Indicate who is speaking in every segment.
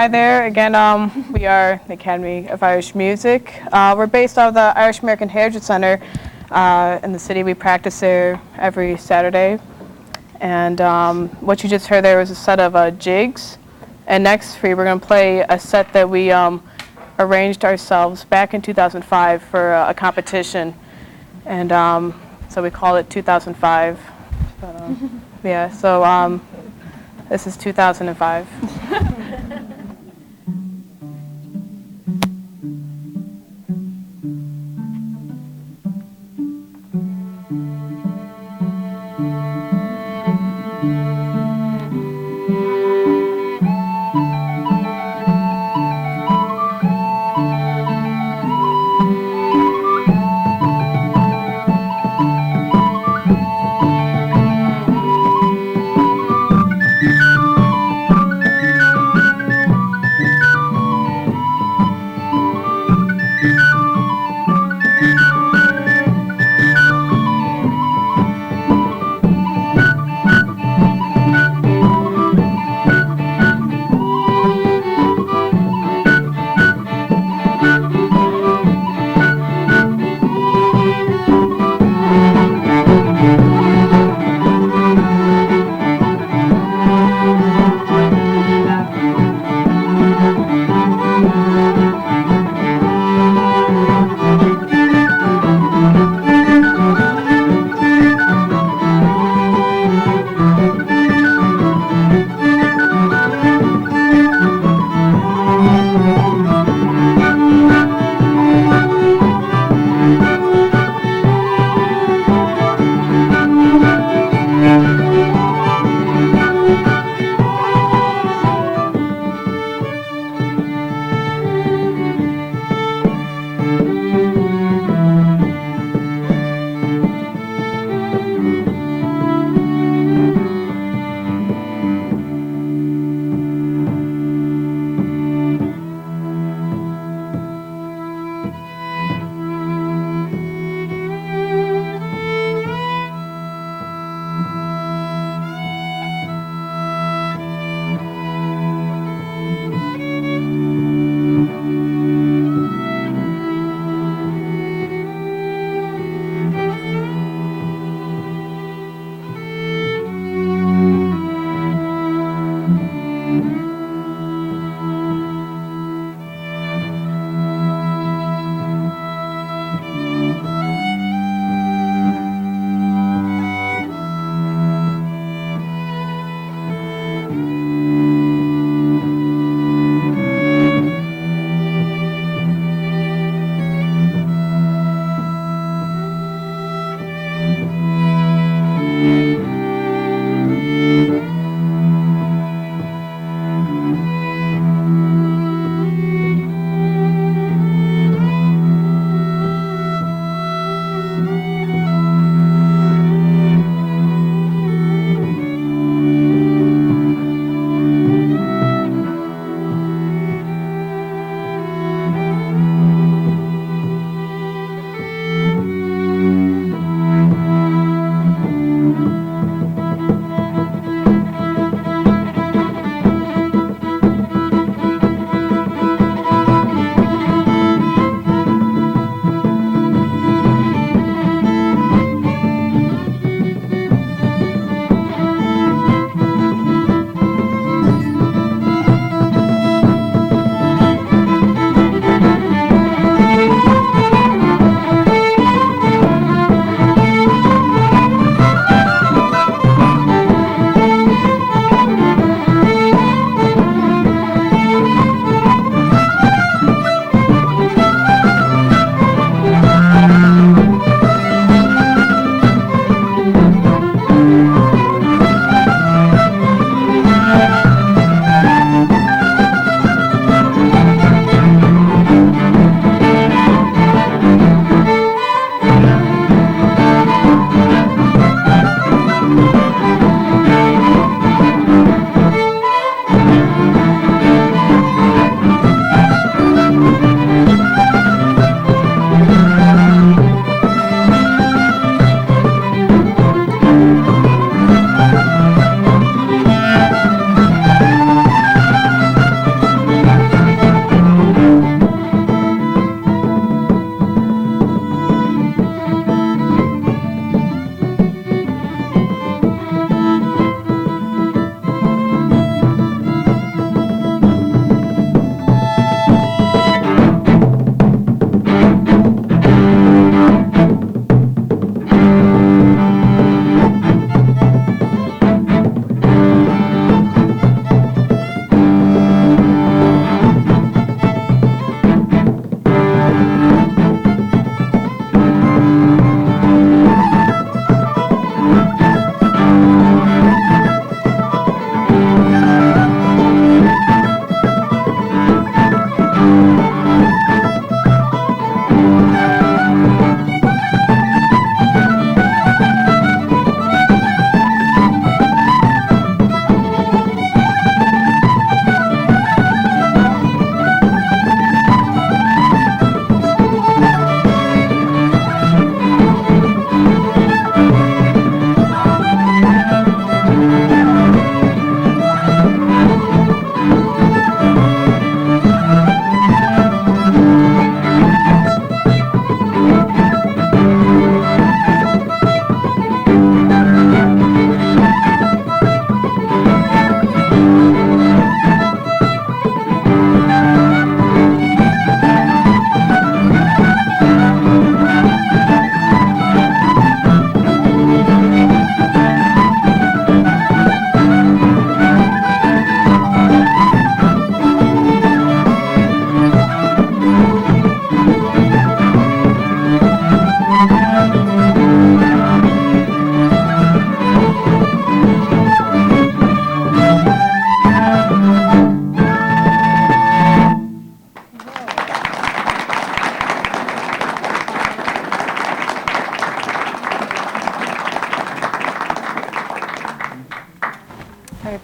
Speaker 1: Hi there. Again, we are the Academy of Irish Music. We're based out of the Irish American Heritage Center in the city. We practice there every Saturday. And what you just heard there was a set of jigs. And next for you, we're going to play a set that we arranged ourselves back in 2005 for a competition. And so we call it 2005. But, yeah, so this is 2005.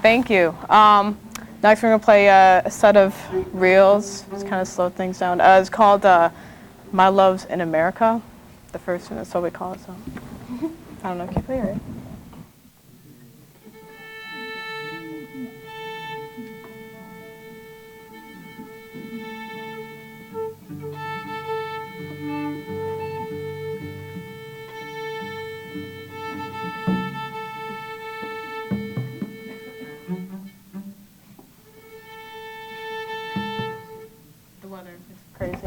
Speaker 1: Thank you. Next we're going to play a set of reels. Just kind of slow things down. It's called My Love's in America. The first one, that's what we call it. So I don't know if you play it. The weather is crazy.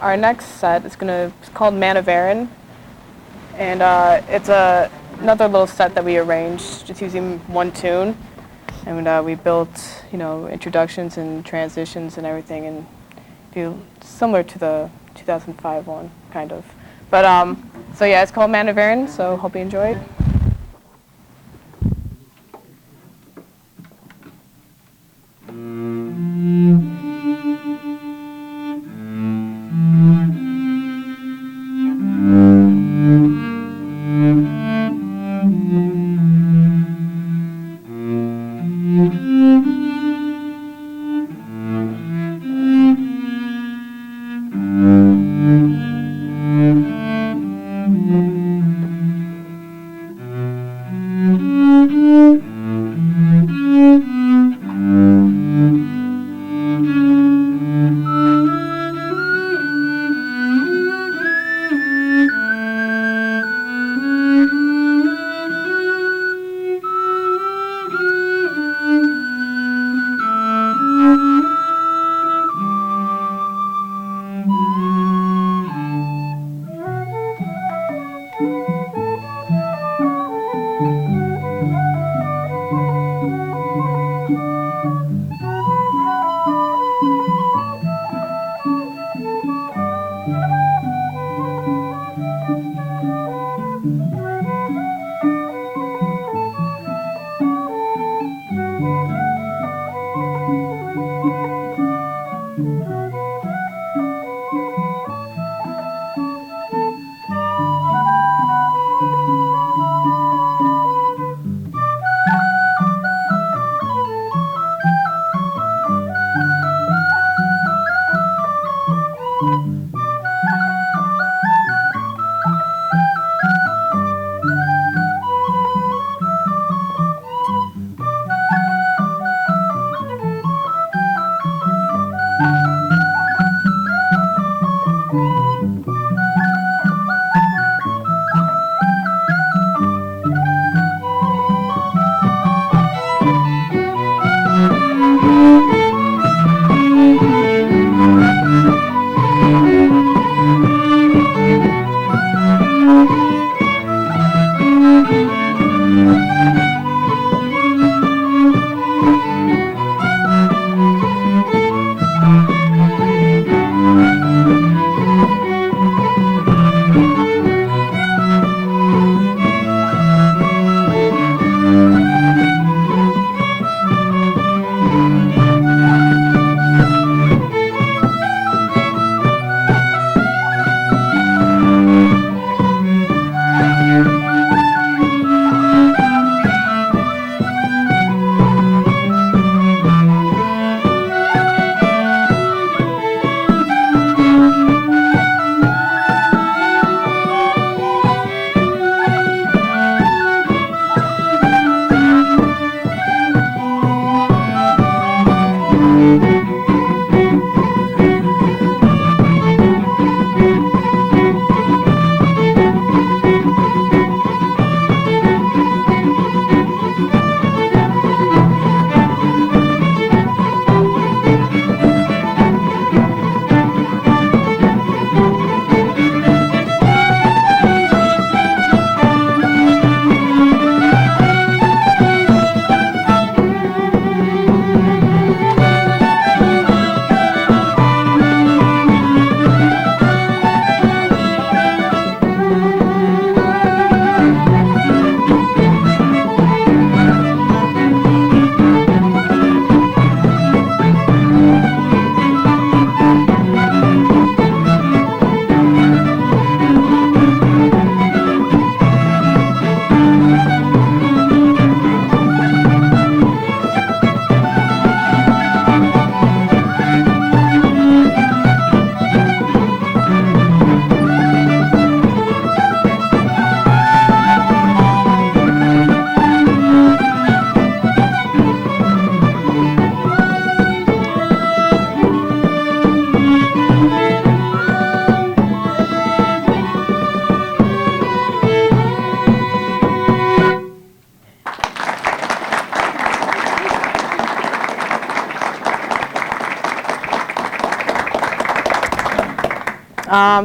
Speaker 1: Our next set is it's called Man of Erin, and it's another little set that we arranged just using one tune, and we built, introductions and transitions and everything, and feel similar to the 2005 one, kind of. But so yeah, it's called Man of Erin. So hope you enjoy it.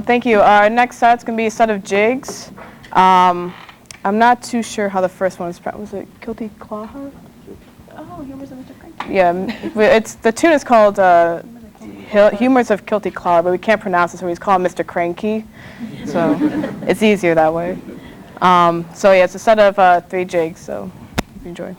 Speaker 1: Thank you. Our next set's going to be a set of jigs. I'm not too sure how the first one is pronounced. Was it Kilty Claw? Oh, Humors of Mr. Cranky. Yeah, the tune is called Humors of Kilty Claw, but we can't pronounce it, so we just call him Mr. Cranky. So it's easier that way. So yeah, it's a set of 3 jigs, so enjoy.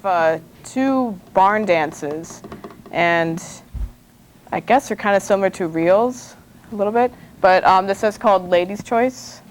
Speaker 1: have 2 barn dances, and I guess they're kind of similar to reels a little bit, but this is called Ladies' Choice.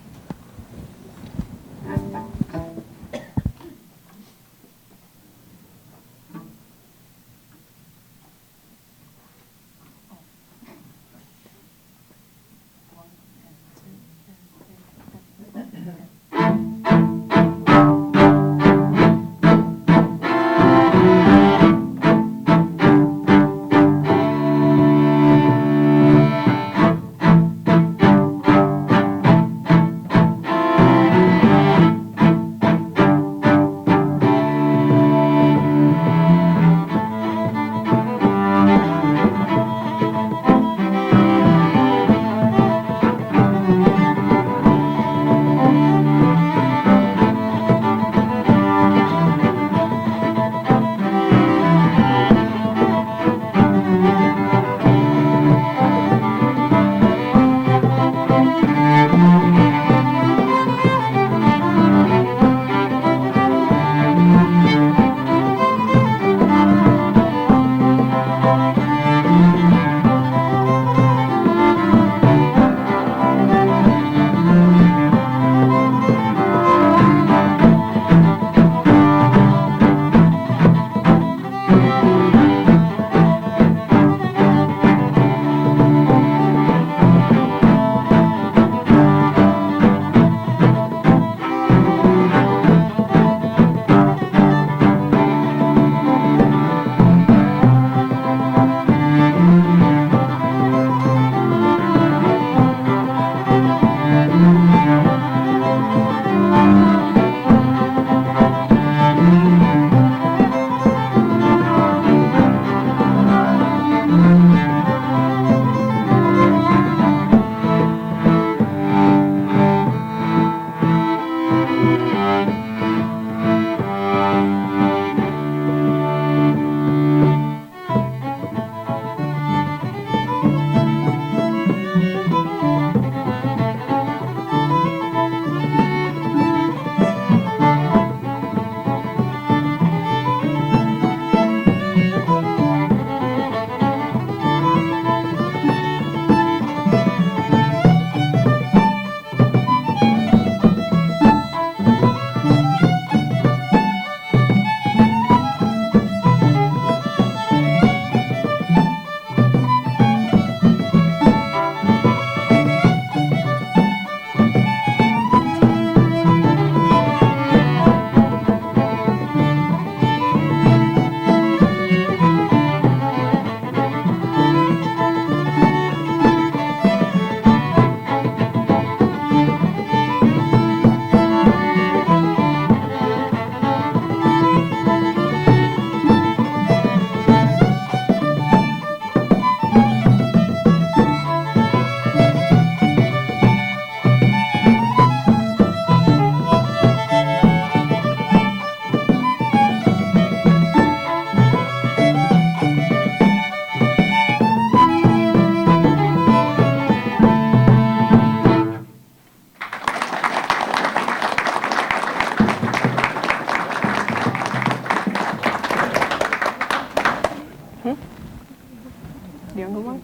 Speaker 1: Younger one?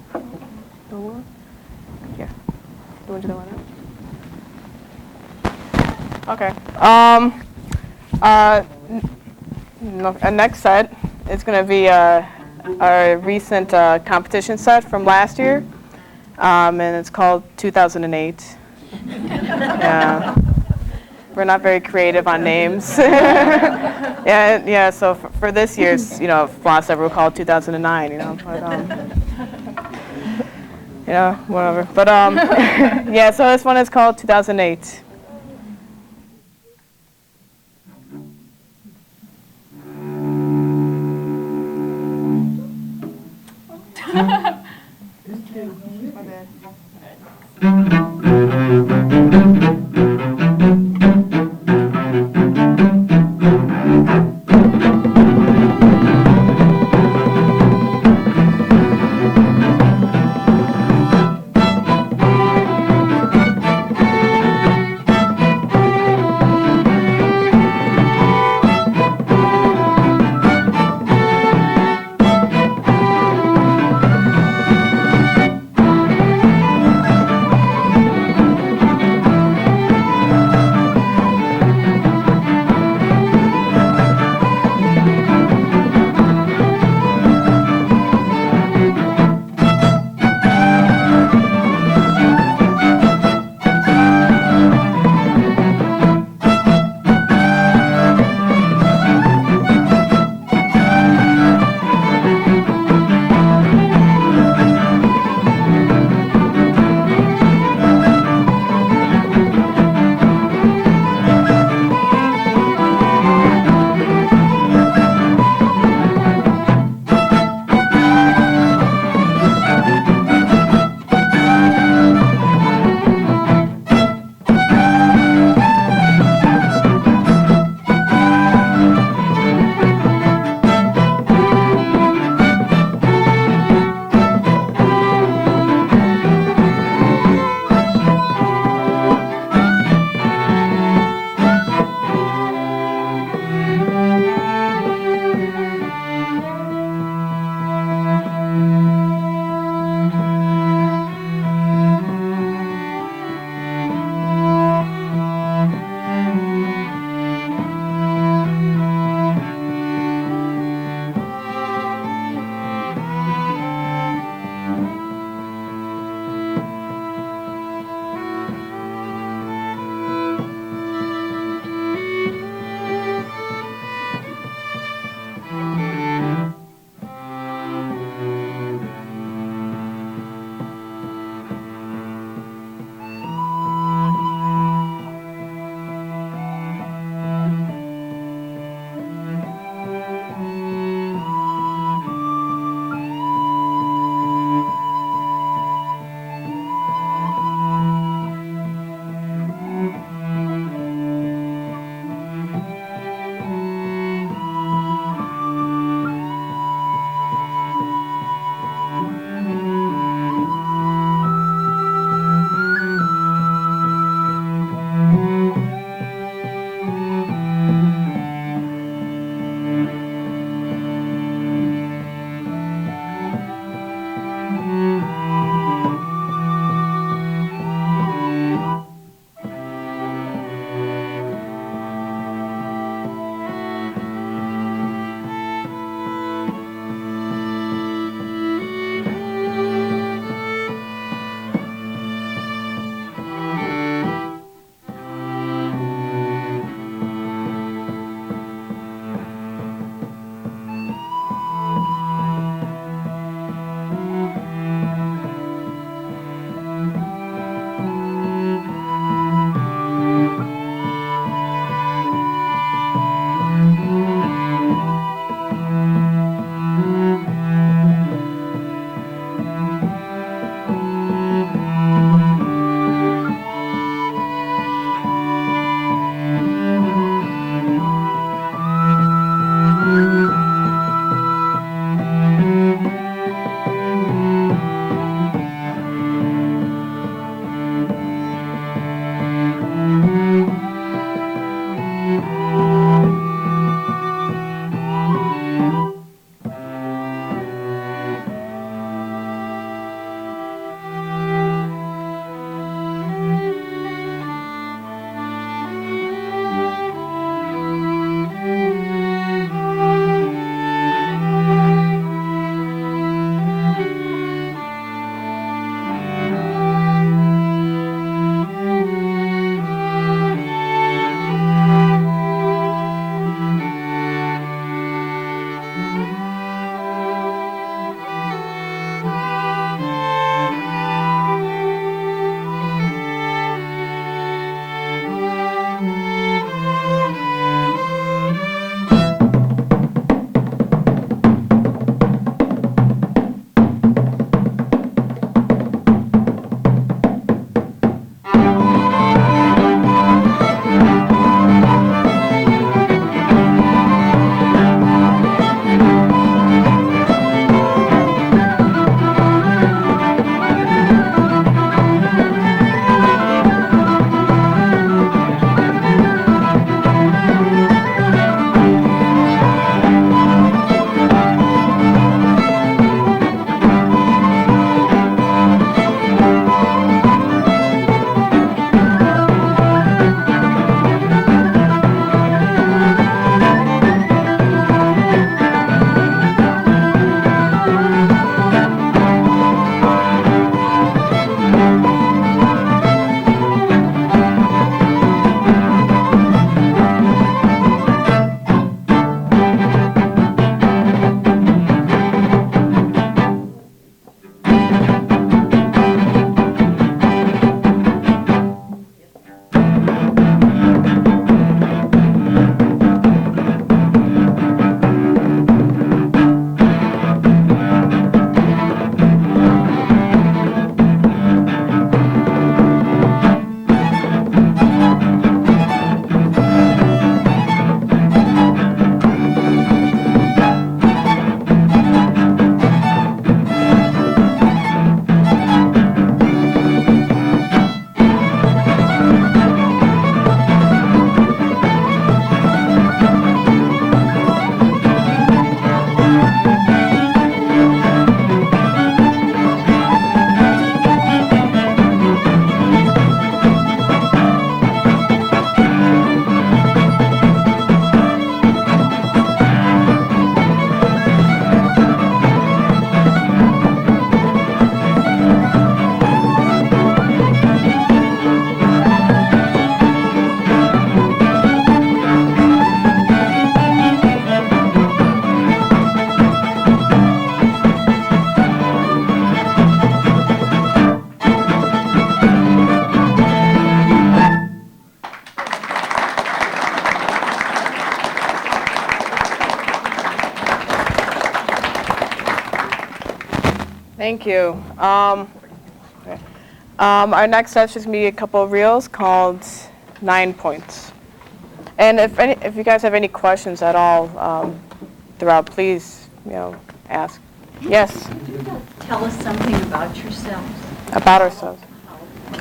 Speaker 1: The one? Yeah. You want to do that one? Okay. Our next set is going to be our recent competition set from last year, and it's called 2008. Yeah. We're not very creative on names. Yeah. So for this year's, floss ever, we'll call it 2009. But whatever. But yeah. So this one is called 2008. Thank you. Okay. Our next session is going to be a couple of reels called 9 Points. And if you guys have any questions at all throughout, please, ask. Yes?
Speaker 2: Could you tell us something about yourselves?
Speaker 1: About ourselves.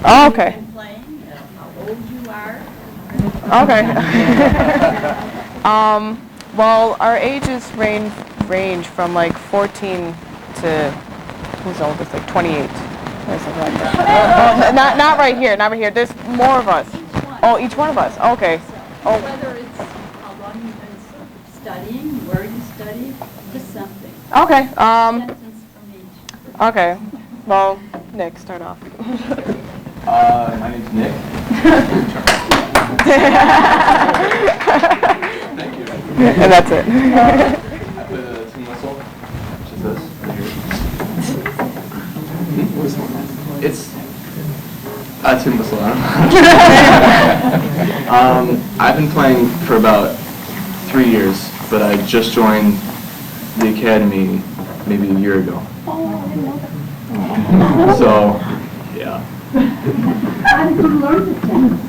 Speaker 2: How
Speaker 1: Oh, okay.
Speaker 2: you've been playing, how old you are?
Speaker 1: Okay. Well, our ages range from like 14 to who's oldest, like 28 or something like that. Well, not right here, not right here. There's more of us. Oh, each one of us. Okay. Oh.
Speaker 2: Whether it's how long you've been studying, where you studied, just something.
Speaker 1: Okay.
Speaker 2: Sentence from each.
Speaker 1: Okay. Well, Nick, start off.
Speaker 3: My name's Nick. Thank you.
Speaker 1: And that's it.
Speaker 3: I play the tin whistle, which is this right here. It's a tin whistle. I don't know. I've been playing for about 3 years, but I just joined the academy maybe a year ago. So, yeah.
Speaker 2: How did you learn the tennis?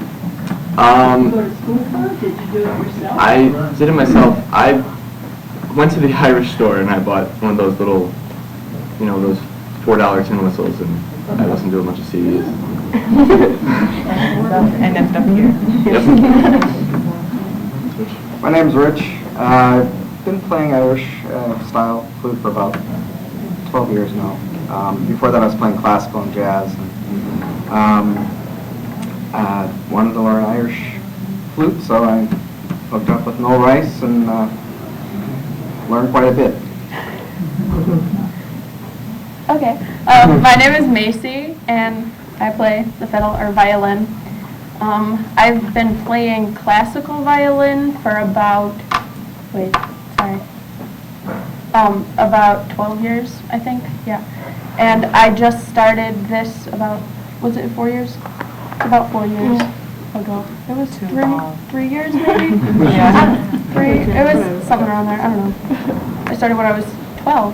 Speaker 2: Did you go to school for it? Did you do it yourself?
Speaker 3: I did it myself. I went to the Irish store and I bought one of those little, those $4 tin whistles, and I listened to a bunch of CDs.
Speaker 1: And ended up here.
Speaker 3: Yep.
Speaker 4: My name's Rich. I've been playing Irish style flute for about 12 years now. Before that I was playing classical and jazz. And, wanted to learn Irish flute, so I hooked up with Noel Rice and learned quite a bit.
Speaker 5: Okay. My name is Macy, and I play the fiddle or violin. I've been playing classical violin for about 12 years, I think. Yeah. And I just started this was it 4 years? About 4 years ago. It was three years maybe?
Speaker 1: Yeah.
Speaker 5: It was something around there. I don't know. I started when I was 12.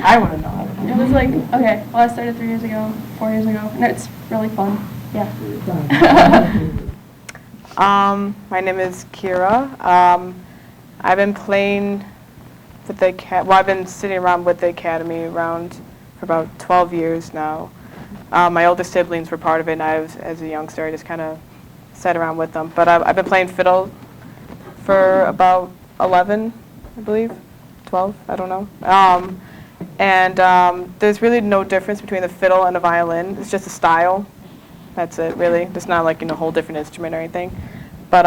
Speaker 1: I want to know.
Speaker 5: It was like, okay, well, I started 3 years ago, 4 years ago, and it's really fun. Yeah.
Speaker 1: My name is Kira. I've been playing with I've been sitting around with the academy for about 12 years now. My older siblings were part of it, and as a youngster, I just kind of sat around with them. But I've been playing fiddle for about 11, I believe, 12, I don't know. There's really no difference between the fiddle and the violin. It's just a style. That's it, really. It's not like a whole different instrument or anything. But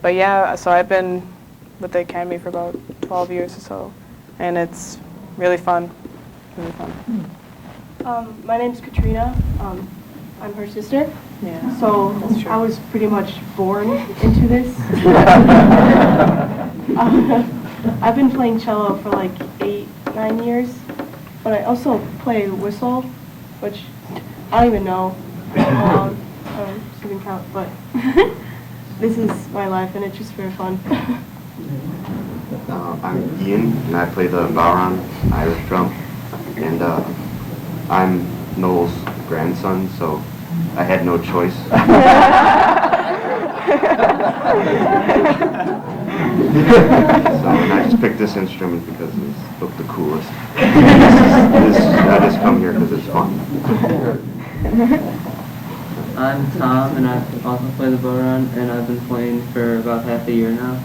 Speaker 1: yeah, so I've been with the academy for about 12 years or so, and it's really fun. Really fun.
Speaker 6: My name's Katrina. I'm her sister.
Speaker 1: Yeah.
Speaker 6: So I was pretty much born into this. I've been playing cello for like 8-9 years, but I also play whistle, which I don't even know. I don't even count, but this is my life, and it's just very fun.
Speaker 7: I'm Ian, and I play the Bowron Irish drum, and I'm Noel's grandson, so I had no choice. So, and I just picked this instrument because it looked the coolest. I just come here because it's fun.
Speaker 8: I'm Tom, and I also play the bodhrán, and I've been playing for about half a year now.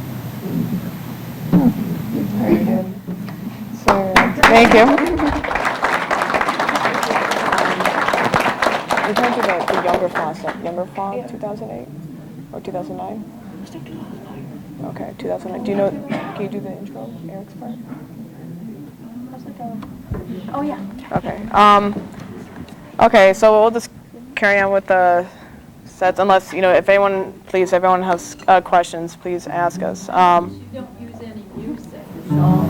Speaker 1: Very good. So, thank you. In terms of the younger fall, 2008 or 2009? Okay, 2009. Can you do the intro, Eric's part?
Speaker 5: Oh, yeah.
Speaker 1: Okay. Okay, so we'll just carry on with the sets, unless, if everyone has questions, please ask us.
Speaker 2: You don't use any music. It's all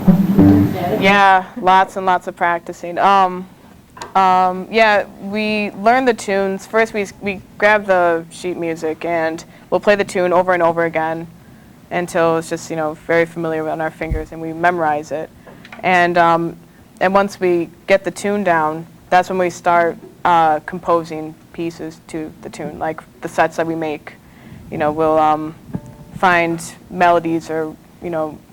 Speaker 1: Yeah, lots and lots of practicing. Yeah, we learn the tunes. First, we grab the sheet music, and we'll play the tune over and over again. until it's just, very familiar on our fingers and we memorize it. And once we get the tune down, that's when we start composing pieces to the tune, like the sets that we make. We'll find melodies or,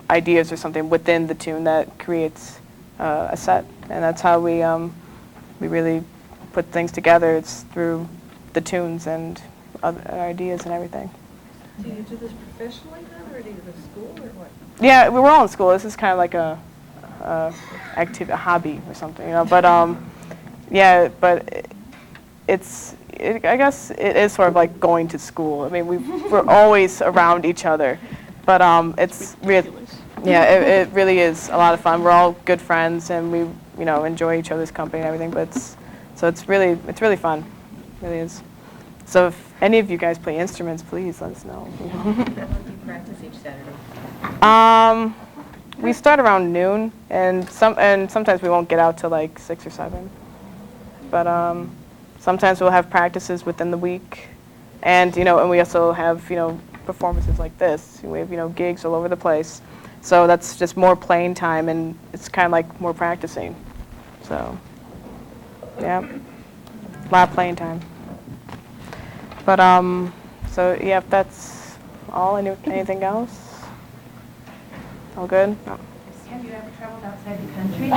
Speaker 1: ideas or something within the tune that creates a set. And that's how we really put things together. It's through the tunes and other ideas and everything.
Speaker 2: Do you do this professionally then, or do you go to school, or what?
Speaker 1: Yeah, we're all in school. This is kind of like a hobby or something, But yeah, but I guess it is sort of like going to school. I mean, we're always around each other, but it's really, yeah, it really is a lot of fun. We're all good friends, and we enjoy each other's company and everything. But it's really fun, it really is. So if any of you guys play instruments, please let us know.
Speaker 2: How long do you practice each Saturday?
Speaker 1: We start around noon, and sometimes we won't get out till like 6 or 7. But sometimes we'll have practices within the week, and and we also have performances like this. We have gigs all over the place, so that's just more playing time, and it's kind of like more practicing. So yeah, a lot of playing time. But so yeah, if that's all, anything else? All good? No.
Speaker 2: Have you ever traveled outside the country?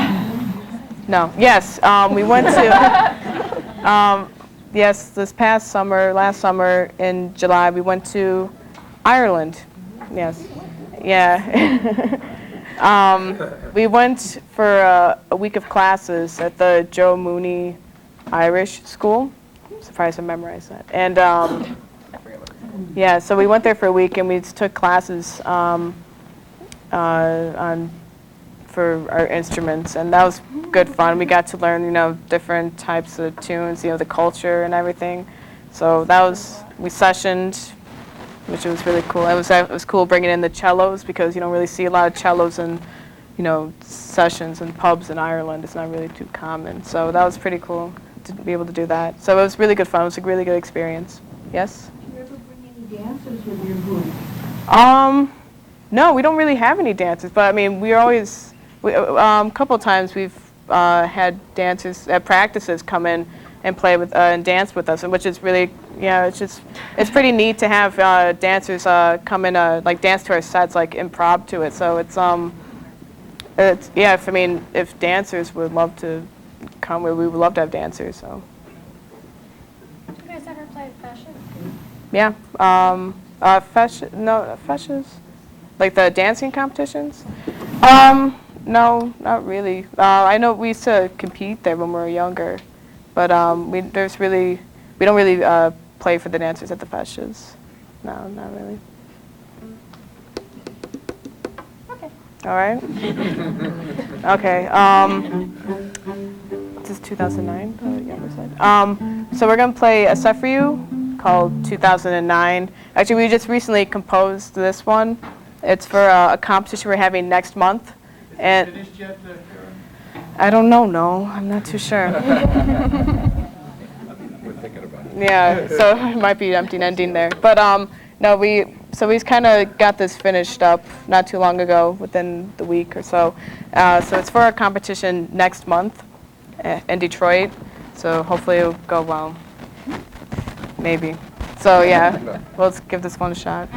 Speaker 1: No. Yes, we went to, yes, last summer in July, we went to Ireland. Yes. Yeah. We went for a week of classes at the Joe Mooney Irish School. I'm surprised I memorized that. And yeah, so we went there for a week and we took classes for our instruments, and that was good fun. We got to learn, different types of tunes, the culture and everything. So we sessioned, which was really cool. It was cool bringing in the cellos, because you don't really see a lot of cellos in, sessions and pubs in Ireland. It's not really too common. So that was pretty cool to be able to do that. So it was really good fun. It was a really good experience. Yes?
Speaker 2: Do you ever bring any dancers with your group?
Speaker 1: No, we don't really have any dancers, but I mean, a couple of times we've had dancers at practices come in and play with and dance with us, and which is really, it's pretty neat to have dancers come in like dance to our sets, like improv to it. So if dancers would love to come, we would love to have dancers. So.
Speaker 5: Do you guys ever play fashion?
Speaker 1: Yeah, fashions. Like the dancing competitions? No, not really. I know we used to compete there when we were younger, but we don't really play for the dancers at the fashions. No, not really.
Speaker 5: Okay.
Speaker 1: All right. Okay. This is 2009. The younger side. So we're gonna play a set for you called 2009. Actually, we just recently composed this one. It's for a competition we're having next month. And
Speaker 9: finished yet, Karen?
Speaker 1: I don't know, no. I'm not too sure.
Speaker 9: We're thinking about it.
Speaker 1: Yeah, so it might be empty ending there. But no, we kind of got this finished up not too long ago, within the week or so. So it's for a competition next month in Detroit. So hopefully it'll go well. Maybe. So yeah, let's give this one a shot.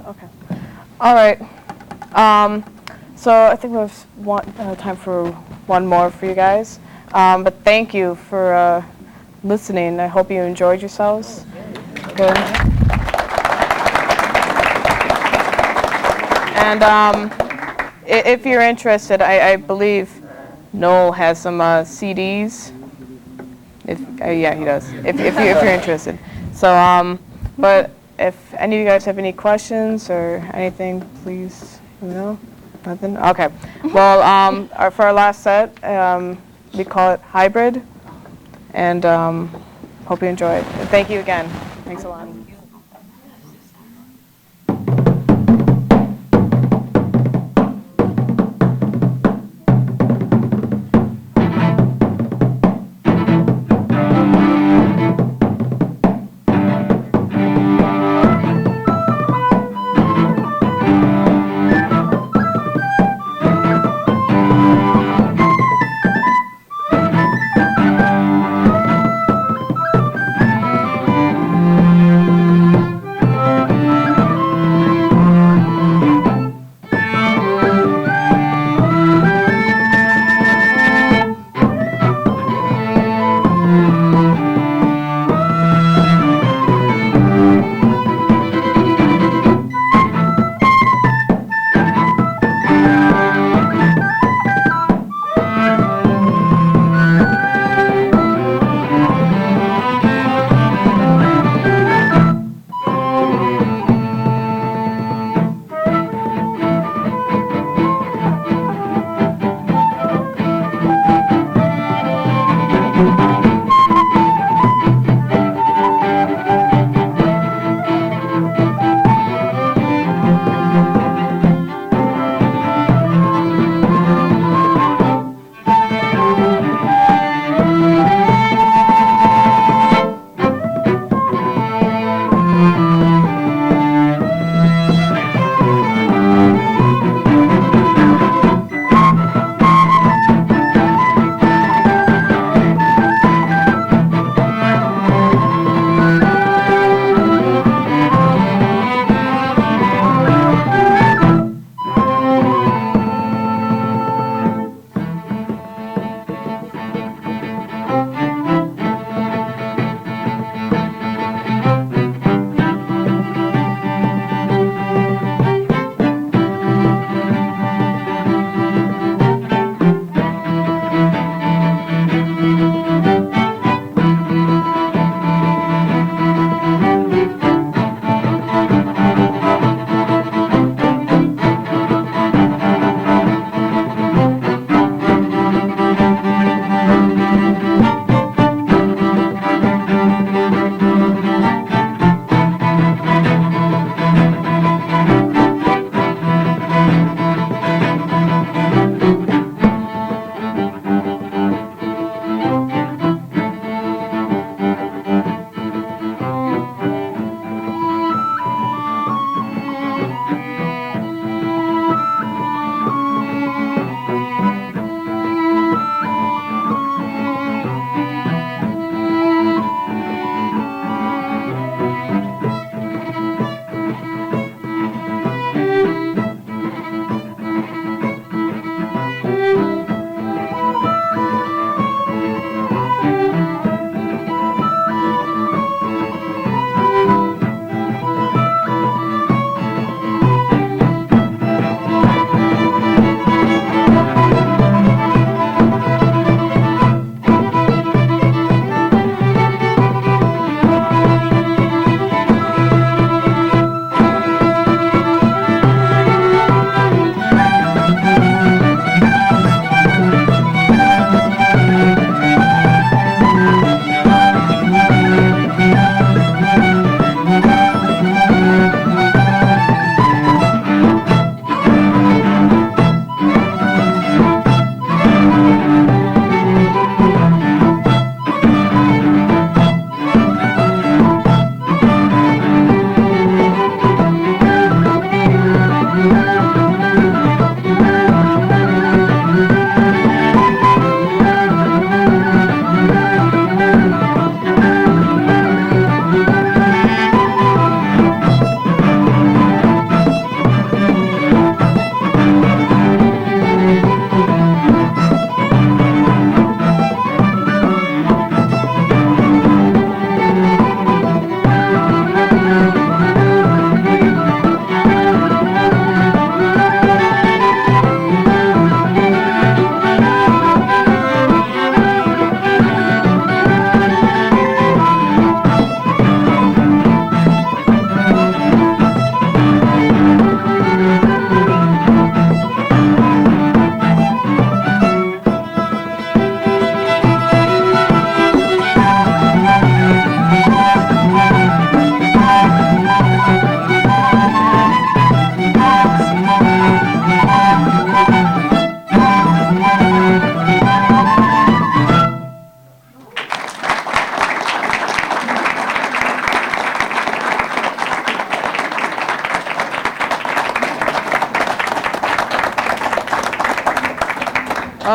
Speaker 1: Okay. All right. So I think we have time for one more for you guys. But thank you for listening. I hope you enjoyed yourselves. Good. And if you're interested, I believe Noel has some CDs. Yeah, he does. If you're interested. So, but if any of you guys have any questions or anything, please let me know. Nothing? Okay. Well, for our last set, we call it Hybrid, and hope you enjoy it. And thank you again. Thanks a lot.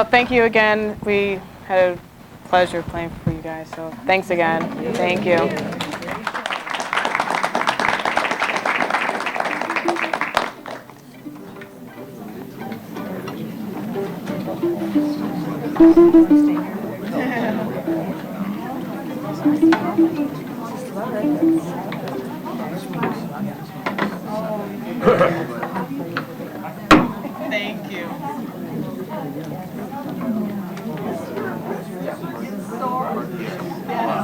Speaker 1: Well, thank you again. We had a pleasure playing for you guys, so thanks again. Thank you. Thank you. Yeah.